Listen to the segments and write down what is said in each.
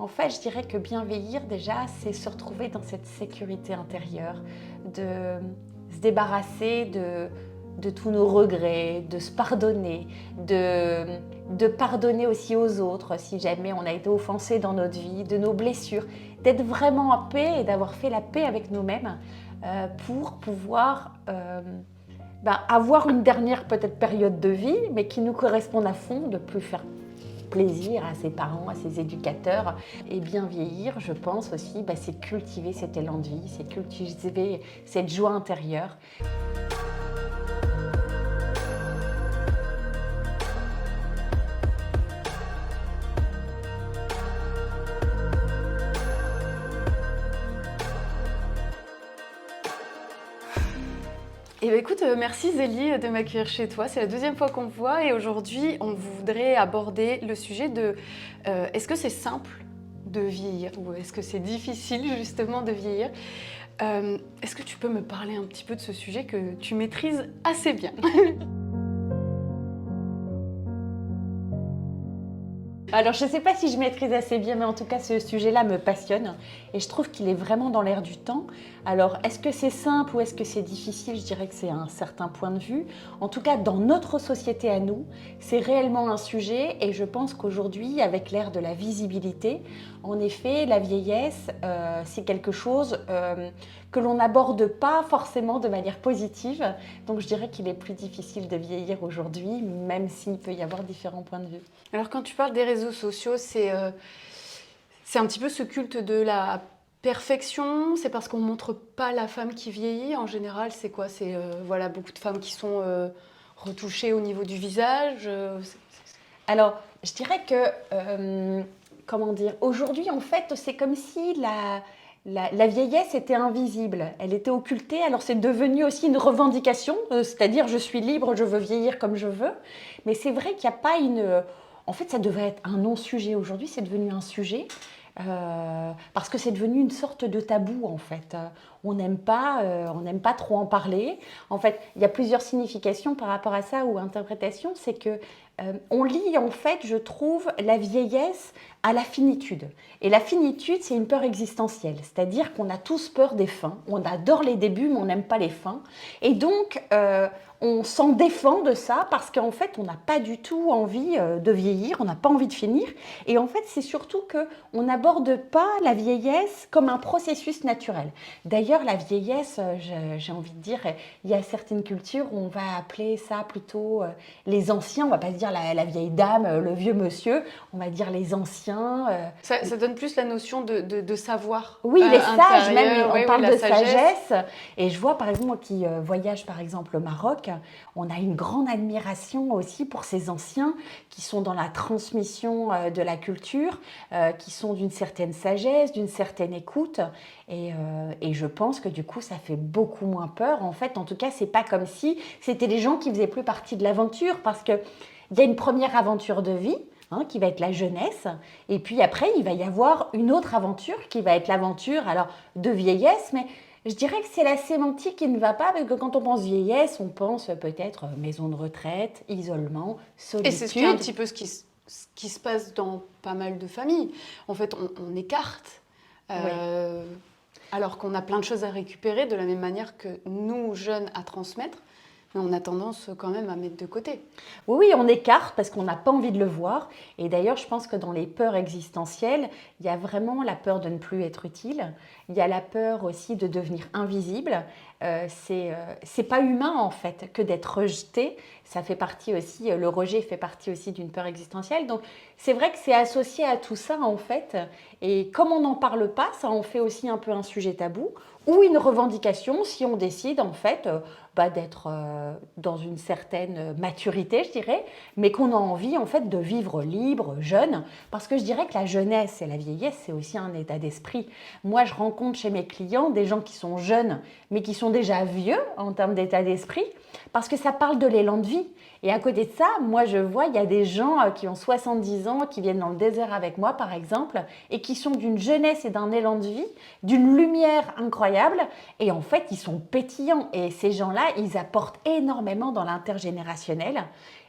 En fait, je dirais que bien vieillir, déjà, c'est se retrouver dans cette sécurité intérieure, de se débarrasser de tous nos regrets, de se pardonner, de pardonner aussi aux autres si jamais on a été offensé dans notre vie, de nos blessures, d'être vraiment en paix et d'avoir fait la paix avec nous-mêmes pour pouvoir avoir une dernière peut-être période de vie, mais qui nous corresponde à fond, de plus faire plaisir à ses parents, à ses éducateurs. Et bien vieillir, je pense aussi, c'est cultiver cet élan de vie, c'est cultiver cette joie intérieure. Eh bien, écoute, merci Zélie de m'accueillir chez toi. C'est la deuxième fois qu'on me voit et aujourd'hui, on voudrait aborder le sujet de est-ce que c'est simple de vieillir ou est-ce que c'est difficile justement de vieillir? Est-ce que tu peux me parler un petit peu de ce sujet que tu maîtrises assez bien? Alors, je ne sais pas si je maîtrise assez bien, mais en tout cas, ce sujet-là me passionne et je trouve qu'il est vraiment dans l'air du temps. Alors, est-ce que c'est simple ou est-ce que c'est difficile? Je dirais que c'est un certain point de vue. En tout cas, dans notre société à nous, c'est réellement un sujet et je pense qu'aujourd'hui, avec l'ère de la visibilité, en effet, la vieillesse, c'est quelque chose que l'on n'aborde pas forcément de manière positive. Donc, je dirais qu'il est plus difficile de vieillir aujourd'hui, même s'il peut y avoir différents points de vue. Alors quand tu parles des réseaux sociaux, c'est un petit peu ce culte de la perfection, c'est parce qu'on ne montre pas la femme qui vieillit. En général, c'est quoi? C'est voilà, beaucoup de femmes qui sont retouchées au niveau du visage. Alors, je dirais que, comment dire, aujourd'hui, en fait, c'est comme si la vieillesse était invisible, elle était occultée, alors c'est devenu aussi une revendication, c'est-à-dire je suis libre, je veux vieillir comme je veux, mais c'est vrai qu'il n'y a pas une... En fait, ça devrait être un non-sujet aujourd'hui, c'est devenu un sujet, parce que c'est devenu une sorte de tabou en fait. On n'aime pas trop en parler. En fait, il y a plusieurs significations par rapport à ça ou interprétations, c'est que on lie en fait, je trouve, la vieillesse à la finitude. Et la finitude, c'est une peur existentielle, c'est-à-dire qu'on a tous peur des fins. On adore les débuts, mais on n'aime pas les fins. Et donc, on s'en défend de ça parce qu'en fait, on n'a pas du tout envie de vieillir, on n'a pas envie de finir. Et en fait, c'est surtout qu'on n'aborde pas la vieillesse comme un processus naturel. D'ailleurs, la vieillesse, j'ai envie de dire, il y a certaines cultures où on va appeler ça plutôt les anciens, on ne va pas se dire la vieille dame, le vieux monsieur, on va dire les anciens. Ça donne plus la notion de savoir. Oui, les sages, même, on parle de sagesse. Et je vois, par exemple, moi qui voyage, par exemple, au Maroc, on a une grande admiration aussi pour ces anciens qui sont dans la transmission de la culture, qui sont d'une certaine sagesse, d'une certaine écoute. Et je pense que du coup, ça fait beaucoup moins peur. En fait, en tout cas, c'est pas comme si c'était des gens qui faisaient plus partie de l'aventure, parce qu'il y a une première aventure de vie, qui va être la jeunesse, et puis après, il va y avoir une autre aventure qui va être l'aventure alors de vieillesse, mais je dirais que c'est la sémantique qui ne va pas, parce que quand on pense vieillesse, on pense peut-être maison de retraite, isolement, solitude. Et c'est un petit peu ce qui se passe dans pas mal de familles. En fait, on écarte, alors qu'on a plein de choses à récupérer, de la même manière que nous, jeunes, à transmettre. Mais on a tendance quand même à mettre de côté. Oui, on écarte parce qu'on n'a pas envie de le voir. Et d'ailleurs, je pense que dans les peurs existentielles, il y a vraiment la peur de ne plus être utile. Il y a la peur aussi de devenir invisible. C'est pas humain en fait que d'être rejeté. Ça fait partie aussi, le rejet fait partie aussi d'une peur existentielle. Donc c'est vrai que c'est associé à tout ça en fait. Et comme on n'en parle pas, ça en fait aussi un peu un sujet tabou ou une revendication si on décide en fait d'être dans une certaine maturité, je dirais, mais qu'on a envie en fait de vivre libre, jeune, parce que je dirais que la jeunesse et la vieillesse, c'est aussi un état d'esprit. Moi, je rencontre chez mes clients des gens qui sont jeunes, mais qui sont déjà vieux en termes d'état d'esprit, parce que ça parle de l'élan de vie. Et à côté de ça, moi je vois, il y a des gens qui ont 70 ans, qui viennent dans le désert avec moi par exemple, et qui sont d'une jeunesse et d'un élan de vie, d'une lumière incroyable, et en fait ils sont pétillants. Et ces gens-là, ils apportent énormément dans l'intergénérationnel.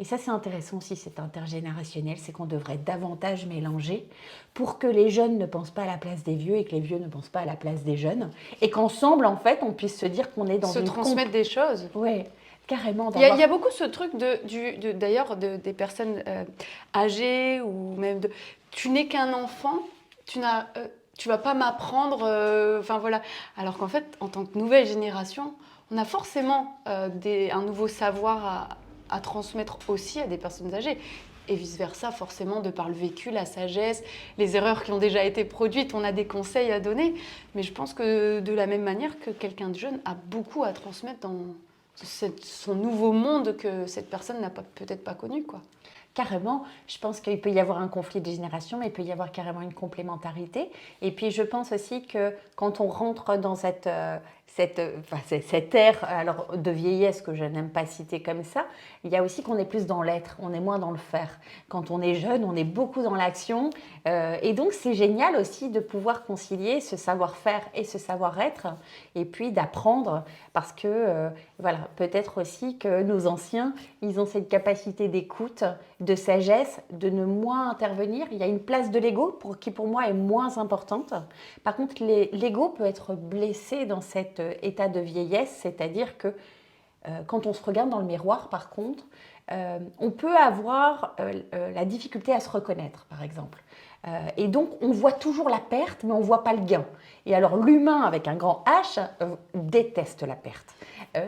Et ça c'est intéressant aussi, cet intergénérationnel, c'est qu'on devrait davantage mélanger pour que les jeunes ne pensent pas à la place des vieux et que les vieux ne pensent pas à la place des jeunes. Et qu'ensemble, en fait, on puisse se dire qu'on est dans Se une... transmettre des choses. Oui, carrément. Il y a beaucoup ce truc d'ailleurs des personnes âgées ou même de tu n'es qu'un enfant, tu vas pas m'apprendre, enfin voilà. Alors qu'en fait, en tant que nouvelle génération, on a forcément un nouveau savoir à transmettre aussi à des personnes âgées. Et vice-versa, forcément, de par le vécu, la sagesse, les erreurs qui ont déjà été produites, on a des conseils à donner. Mais je pense que de la même manière que quelqu'un de jeune a beaucoup à transmettre dans son nouveau monde que cette personne n'a peut-être pas connu, quoi. Carrément, je pense qu'il peut y avoir un conflit de génération, mais il peut y avoir carrément une complémentarité. Et puis je pense aussi que quand on rentre dans cette ère alors, de vieillesse que je n'aime pas citer comme ça, il y a aussi qu'on est plus dans l'être, on est moins dans le faire. Quand on est jeune, on est beaucoup dans l'action. Et donc c'est génial aussi de pouvoir concilier ce savoir-faire et ce savoir-être, et puis d'apprendre, parce que voilà, peut-être aussi que nos anciens, ils ont cette capacité d'écoute, de sagesse, de ne moins intervenir. Il y a une place de l'ego qui pour moi est moins importante. Par contre, l'ego peut être blessé dans cet état de vieillesse, c'est-à-dire que quand on se regarde dans le miroir, par contre, on peut avoir la difficulté à se reconnaître, par exemple. Et donc, on voit toujours la perte, mais on ne voit pas le gain. Et alors, l'humain, avec un grand H, déteste la perte.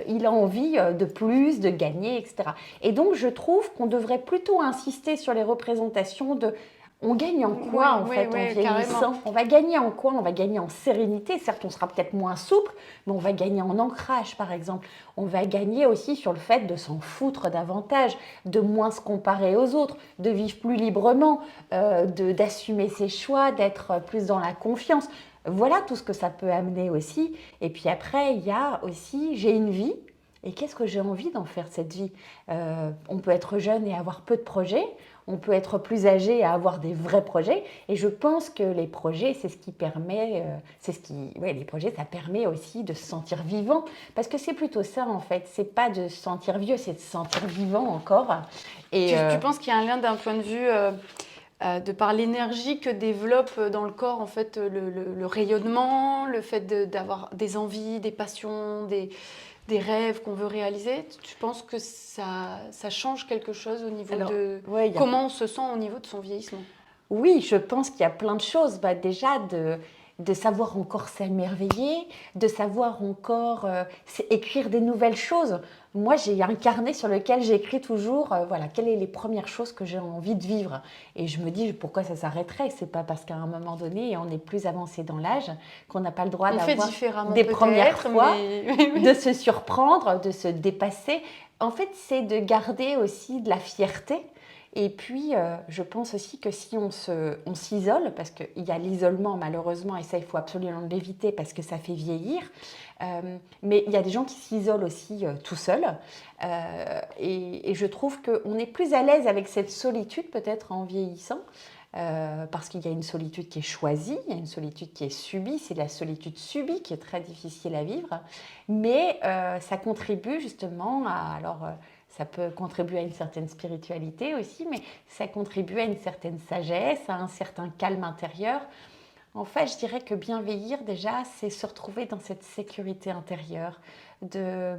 Il a envie de plus, de gagner, etc. Et donc, je trouve qu'on devrait plutôt insister sur les représentations de... On gagne en quoi, en fait, en vieillissant? Carrément. On va gagner en quoi? On va gagner en sérénité. Certes, on sera peut-être moins souple, mais on va gagner en ancrage, par exemple. On va gagner aussi sur le fait de s'en foutre davantage, de moins se comparer aux autres, de vivre plus librement, d'assumer ses choix, d'être plus dans la confiance. Voilà tout ce que ça peut amener aussi. Et puis après, il y a aussi, j'ai une vie, et qu'est-ce que j'ai envie d'en faire cette vie? On peut être jeune et avoir peu de projets, on peut être plus âgé et avoir des vrais projets. Et je pense que les projets, c'est ce qui permet, les projets, ça permet aussi de se sentir vivant. Parce que c'est plutôt ça en fait, c'est pas de se sentir vieux, c'est de se sentir vivant encore. Et Tu penses qu'il y a un lien d'un point de vue de par l'énergie que développe dans le corps en fait le rayonnement, le fait d'avoir des envies, des passions, des rêves qu'on veut réaliser. Tu penses que ça change quelque chose au niveau de comment on se sent au niveau de son vieillissement? Oui, je pense qu'il y a plein de choses. Déjà, de savoir encore s'émerveiller, de savoir encore écrire des nouvelles choses. Moi, j'ai un carnet sur lequel j'écris toujours, voilà, quelles sont les premières choses que j'ai envie de vivre. Et je me dis, pourquoi ça s'arrêterait? C'est pas parce qu'à un moment donné, on est plus avancé dans l'âge, qu'on n'a pas le droit d'avoir des premières fois, de se surprendre, de se dépasser. En fait, c'est de garder aussi de la fierté. Et puis, je pense aussi que si on s'isole, parce qu'il y a l'isolement malheureusement, et ça, il faut absolument l'éviter parce que ça fait vieillir, mais il y a des gens qui s'isolent aussi tout seuls. Et je trouve qu'on est plus à l'aise avec cette solitude peut-être en vieillissant, parce qu'il y a une solitude qui est choisie, il y a une solitude qui est subie, c'est la solitude subie qui est très difficile à vivre, mais ça contribue justement à... ça peut contribuer à une certaine spiritualité aussi, mais ça contribue à une certaine sagesse, à un certain calme intérieur. En fait, je dirais que bien vieillir, déjà, c'est se retrouver dans cette sécurité intérieure, de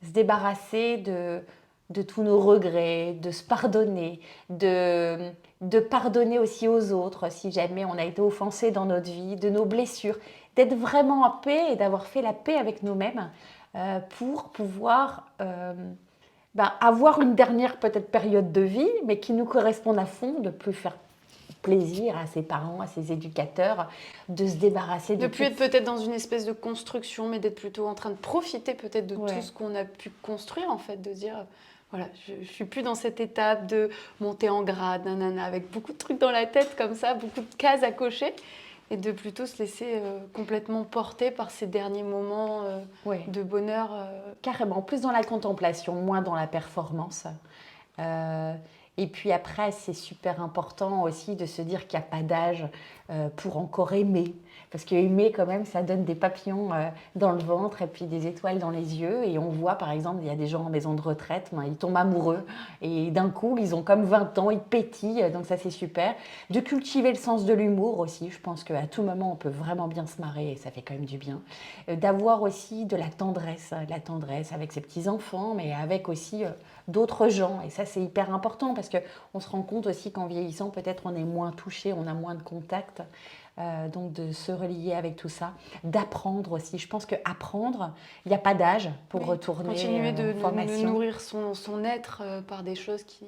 se débarrasser de tous nos regrets, de se pardonner, de pardonner aussi aux autres si jamais on a été offensé dans notre vie, de nos blessures, d'être vraiment en paix et d'avoir fait la paix avec nous-mêmes pour pouvoir... avoir une dernière peut-être période de vie, mais qui nous corresponde à fond, de plus faire plaisir à ses parents, à ses éducateurs, de se débarrasser de plus être peut-être dans une espèce de construction, mais d'être plutôt en train de profiter peut-être de tout ce qu'on a pu construire en fait, de dire voilà, je suis plus dans cette étape de monter en grade, nanana, avec beaucoup de trucs dans la tête comme ça, beaucoup de cases à cocher. Et de plutôt se laisser complètement porter par ces derniers moments de bonheur. Carrément, plus dans la contemplation, moins dans la performance. Et puis après, c'est super important aussi de se dire qu'il n'y a pas d'âge pour encore aimer. Parce qu'aimer, quand même, ça donne des papillons dans le ventre et puis des étoiles dans les yeux. Et on voit, par exemple, il y a des gens en maison de retraite, ben, ils tombent amoureux. Et d'un coup, ils ont comme 20 ans, ils pétillent. Donc ça, c'est super. De cultiver le sens de l'humour aussi. Je pense qu'à tout moment, on peut vraiment bien se marrer et ça fait quand même du bien. D'avoir aussi de la tendresse avec ses petits-enfants, mais avec aussi d'autres gens. Et ça, c'est hyper important parce qu'on se rend compte aussi qu'en vieillissant, peut-être on est moins touché, on a moins de contact. Donc de se relier avec tout ça, d'apprendre aussi. Je pense qu'apprendre, il n'y a pas d'âge pour Oui, retourner continuer en de formation. nourrir son être par des choses qui...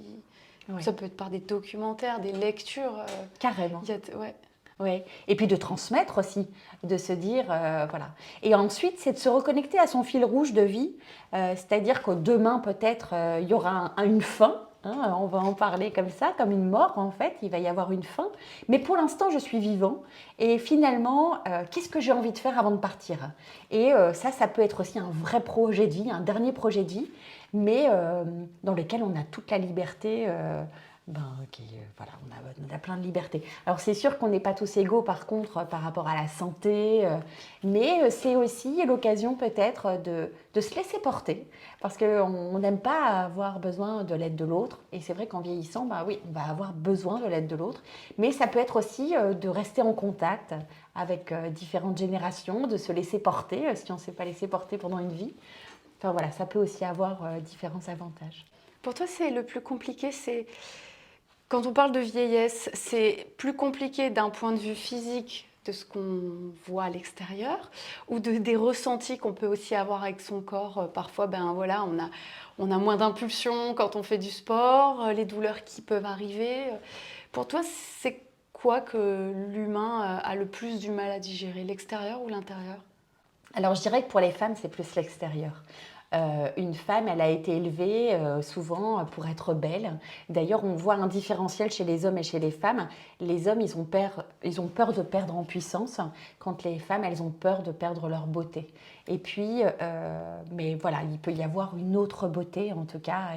Oui. Ça peut être par des documentaires, des lectures. Carrément. Ouais. Oui. Et puis de transmettre aussi, de se dire, voilà. Et ensuite, c'est de se reconnecter à son fil rouge de vie, c'est-à-dire que demain, peut-être, il y aura une fin. Hein, on va en parler comme ça, comme une mort en fait, il va y avoir une fin. Mais pour l'instant, je suis vivant. Et finalement, qu'est-ce que j'ai envie de faire avant de partir? Et ça peut être aussi un vrai projet de vie, un dernier projet de vie, mais dans lequel on a toute la liberté. Voilà, on a plein de libertés. Alors c'est sûr qu'on n'est pas tous égaux par contre par rapport à la santé, mais c'est aussi l'occasion peut-être de se laisser porter parce qu'on n'aime pas avoir besoin de l'aide de l'autre et c'est vrai qu'en vieillissant, bah oui, on va avoir besoin de l'aide de l'autre, mais ça peut être aussi de rester en contact avec différentes générations, de se laisser porter si on ne s'est pas laissé porter pendant une vie. Enfin voilà, ça peut aussi avoir différents avantages. Pour toi, c'est le plus compliqué, c'est... Quand on parle de vieillesse, c'est plus compliqué d'un point de vue physique de ce qu'on voit à l'extérieur ou des ressentis qu'on peut aussi avoir avec son corps. Parfois, ben voilà, on a moins d'impulsion quand on fait du sport, les douleurs qui peuvent arriver. Pour toi, c'est quoi que l'humain a le plus du mal à digérer, l'extérieur ou l'intérieur? Alors je dirais que pour les femmes, c'est plus l'extérieur. Une femme, elle a été élevée souvent pour être belle. D'ailleurs, on voit un différentiel chez les hommes et chez les femmes. Les hommes, ils ont peur de perdre en puissance, quand les femmes, elles ont peur de perdre leur beauté. Et puis, mais voilà, il peut y avoir une autre beauté, en tout cas,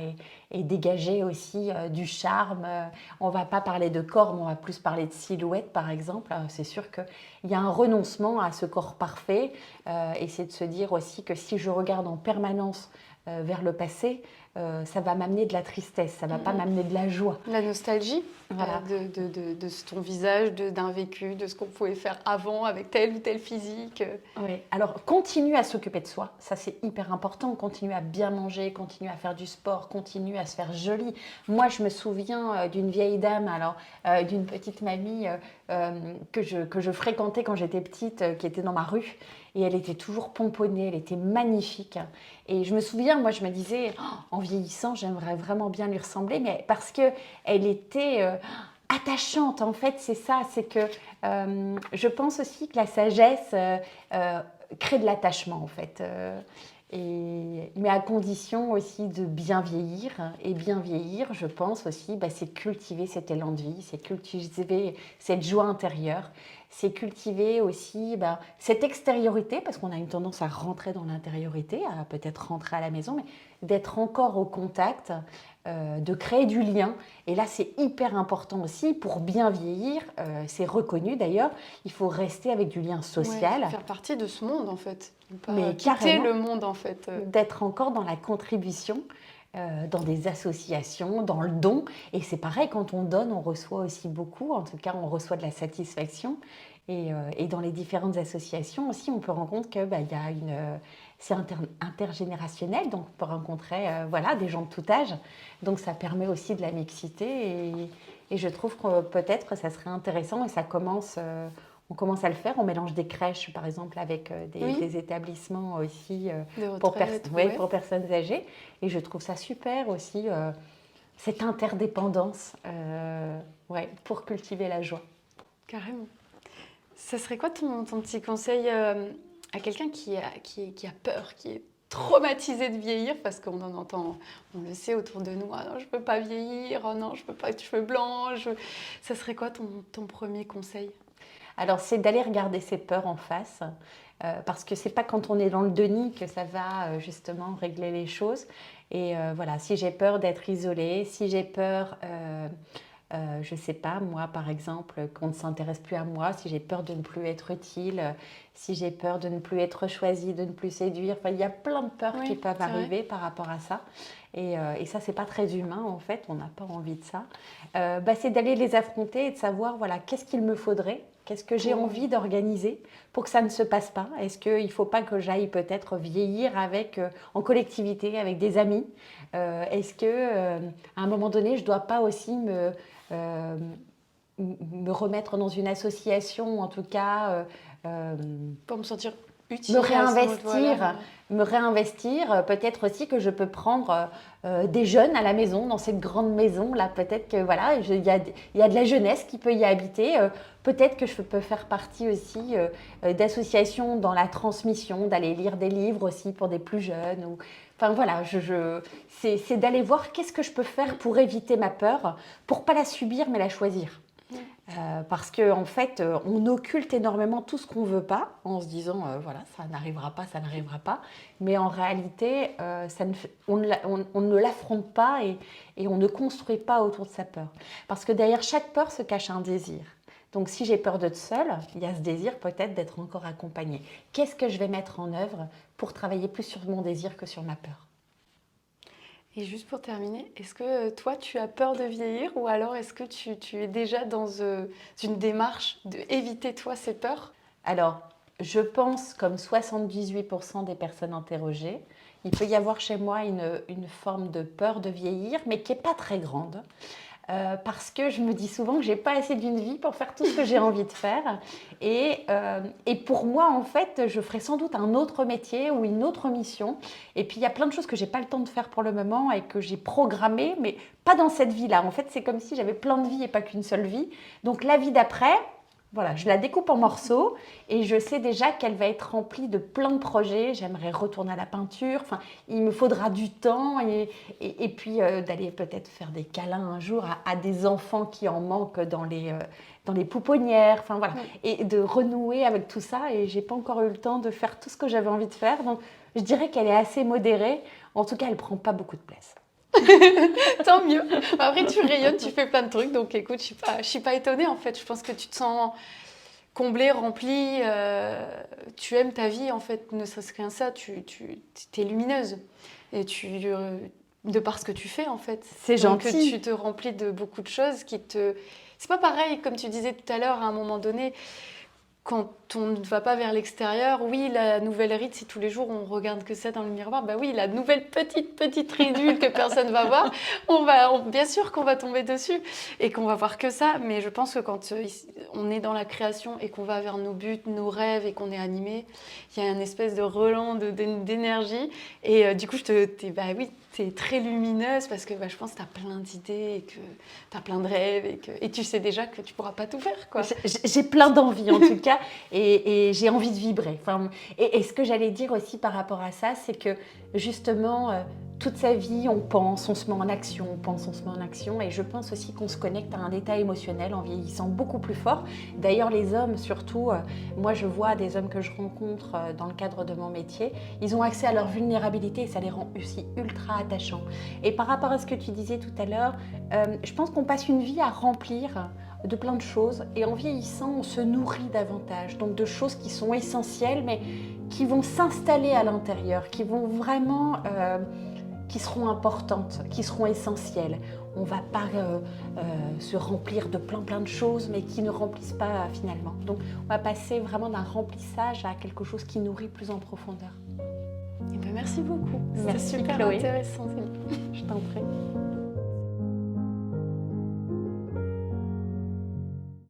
et dégager aussi du charme. On ne va pas parler de corps, mais on va plus parler de silhouette, par exemple. C'est sûr qu'il y a un renoncement à ce corps parfait, et c'est de se dire aussi que si je regarde en permanence vers le passé, ça va m'amener de la tristesse, ça ne va pas m'amener de la joie. La nostalgie Voilà. de ton visage, d'un vécu, de ce qu'on pouvait faire avant avec tel ou tel physique. Oui. Alors, continue à s'occuper de soi, ça c'est hyper important, continue à bien manger, continue à faire du sport, continue à se faire jolie. Moi, je me souviens d'une vieille dame, alors d'une petite mamie que je fréquentais quand j'étais petite, qui était dans ma rue, et elle était toujours pomponnée, elle était magnifique. Et je me souviens, moi je me disais, oh, en vieillissant, j'aimerais vraiment bien lui ressembler, mais parce qu'elle était attachante, en fait, c'est ça, c'est que je pense aussi que la sagesse crée de l'attachement, en fait. Mais à condition aussi de bien vieillir. Et bien vieillir, je pense aussi, bah, c'est cultiver cet élan de vie, c'est cultiver cette joie intérieure, c'est cultiver aussi bah, cette extériorité, parce qu'on a une tendance à rentrer dans l'intériorité, à peut-être rentrer à la maison, mais d'être encore au contact, de créer du lien. Et là, c'est hyper important aussi pour bien vieillir. C'est reconnu d'ailleurs. Il faut rester avec du lien social. Ouais, faire partie de ce monde en fait. Pas Mais quitter carrément, le monde en fait. d'être encore dans la contribution, dans des associations, dans le don. Et c'est pareil, quand on donne, on reçoit aussi beaucoup. En tout cas, on reçoit de la satisfaction. Et dans les différentes associations aussi, on peut rendre compte que bah, y a c'est intergénérationnel, donc on peut rencontrer voilà, des gens de tout âge. Donc ça permet aussi de la mixité. Et je trouve que peut-être ça serait intéressant, et ça commence, on commence à le faire. On mélange des crèches, par exemple, avec des établissements aussi Des pour, retraites, ouais, ouais. pour personnes âgées. Et je trouve ça super aussi, cette interdépendance ouais, pour cultiver la joie. Carrément. Ça serait quoi ton petit conseil à quelqu'un qui a peur, qui est traumatisé de vieillir, parce qu'on en entend, on le sait autour de nous, ah non, je peux pas vieillir, oh non, je peux pas être cheveux blancs. Ça serait quoi ton premier conseil? Alors, c'est d'aller regarder ses peurs en face, parce que c'est pas quand on est dans le déni que ça va justement régler les choses. Et voilà, si j'ai peur d'être isolée, si j'ai peur, je ne sais pas, moi par exemple, qu'on ne s'intéresse plus à moi, si j'ai peur de ne plus être utile, si j'ai peur de ne plus être choisie, de ne plus séduire, enfin, il y a plein de peurs qui peuvent arriver par rapport à ça. Et ça, c'est pas très humain en fait, on n'a pas envie de ça. C'est d'aller les affronter et de savoir voilà, qu'est-ce qu'il me faudrait, qu'est-ce que j'ai envie d'organiser pour que ça ne se passe pas. Est-ce qu'il ne faut pas que j'aille peut-être vieillir en collectivité, avec des amis? Est-ce que à un moment donné, je ne dois pas aussi me remettre dans une association, en tout cas pour me sentir utile, me réinvestir, peut-être aussi que je peux prendre des jeunes à la maison, dans cette grande maison là, peut-être que voilà, il y a de la jeunesse qui peut y habiter, peut-être que je peux faire partie aussi d'associations dans la transmission, d'aller lire des livres aussi pour des plus jeunes, enfin voilà, c'est d'aller voir qu'est-ce que je peux faire pour éviter ma peur, pour pas la subir mais la choisir. Parce qu'en fait, on occulte énormément tout ce qu'on ne veut pas en se disant voilà, ça n'arrivera pas, ça n'arrivera pas. Mais en réalité, on ne l'affronte pas et on ne construit pas autour de sa peur. Parce que derrière chaque peur se cache un désir. Donc si j'ai peur d'être seule, il y a ce désir peut-être d'être encore accompagnée. Qu'est-ce que je vais mettre en œuvre pour travailler plus sur mon désir que sur ma peur ? Et juste pour terminer, est-ce que toi, tu as peur de vieillir ou alors est-ce que tu es déjà dans une démarche d'éviter toi ces peurs ? Alors, je pense, comme 78% des personnes interrogées, il peut y avoir chez moi une forme de peur de vieillir, mais qui n'est pas très grande. Parce que je me dis souvent que je n'ai pas assez d'une vie pour faire tout ce que j'ai envie de faire. Et pour moi, en fait, je ferai sans doute un autre métier ou une autre mission. Et puis, il y a plein de choses que je n'ai pas le temps de faire pour le moment et que j'ai programmées, mais pas dans cette vie-là. En fait, c'est comme si j'avais plein de vies et pas qu'une seule vie. Donc, la vie d'après, voilà, je la découpe en morceaux et je sais déjà qu'elle va être remplie de plein de projets. J'aimerais retourner à la peinture. Enfin, il me faudra du temps et puis d'aller peut-être faire des câlins un jour à des enfants qui en manquent dans les pouponnières. Enfin, voilà. Et de renouer avec tout ça. Et j'ai pas encore eu le temps de faire tout ce que j'avais envie de faire. Donc, je dirais qu'elle est assez modérée. En tout cas, elle prend pas beaucoup de place. Tant mieux. Après, tu rayonnes, tu fais plein de trucs. Donc, écoute, je suis pas étonnée en fait. Je pense que tu te sens comblée, remplie. Tu aimes ta vie en fait. Ne serait-ce qu'un ça, tu es lumineuse. Et de par ce que tu fais en fait. C'est gentil. Donc, tu te remplis de beaucoup de choses qui te. C'est pas pareil, comme tu disais tout à l'heure, à un moment donné. Quand on ne va pas vers l'extérieur, oui, la nouvelle ride, si tous les jours on regarde que ça dans le miroir, bah oui, la nouvelle petite ridule que personne ne va voir, bien sûr qu'on va tomber dessus et qu'on va voir que ça. Mais je pense que quand on est dans la création et qu'on va vers nos buts, nos rêves et qu'on est animé, il y a une espèce de relan d'énergie. Et du coup, t'es très lumineuse parce que je pense que tu as plein d'idées et que tu as plein de rêves et tu sais déjà que tu ne pourras pas tout faire, quoi. J'ai plein d'envie en tout cas et j'ai envie de vibrer. Enfin, et ce que j'allais dire aussi par rapport à ça, c'est que justement, toute sa vie, on se met en action, on se met en action. Et je pense aussi qu'on se connecte à un état émotionnel en vieillissant beaucoup plus fort. D'ailleurs, les hommes, surtout, moi je vois des hommes que je rencontre dans le cadre de mon métier, ils ont accès à leur vulnérabilité et ça les rend aussi ultra attachants. Et par rapport à ce que tu disais tout à l'heure, je pense qu'on passe une vie à remplir de plein de choses et en vieillissant, on se nourrit davantage. Donc de choses qui sont essentielles, mais qui vont s'installer à l'intérieur, qui vont vraiment... qui seront importantes, qui seront essentielles. On ne va pas se remplir de plein de choses, mais qui ne remplissent pas finalement. Donc, on va passer vraiment d'un remplissage à quelque chose qui nourrit plus en profondeur. Et merci beaucoup. Merci C'était super Chloé. intéressant. Je t'en prie.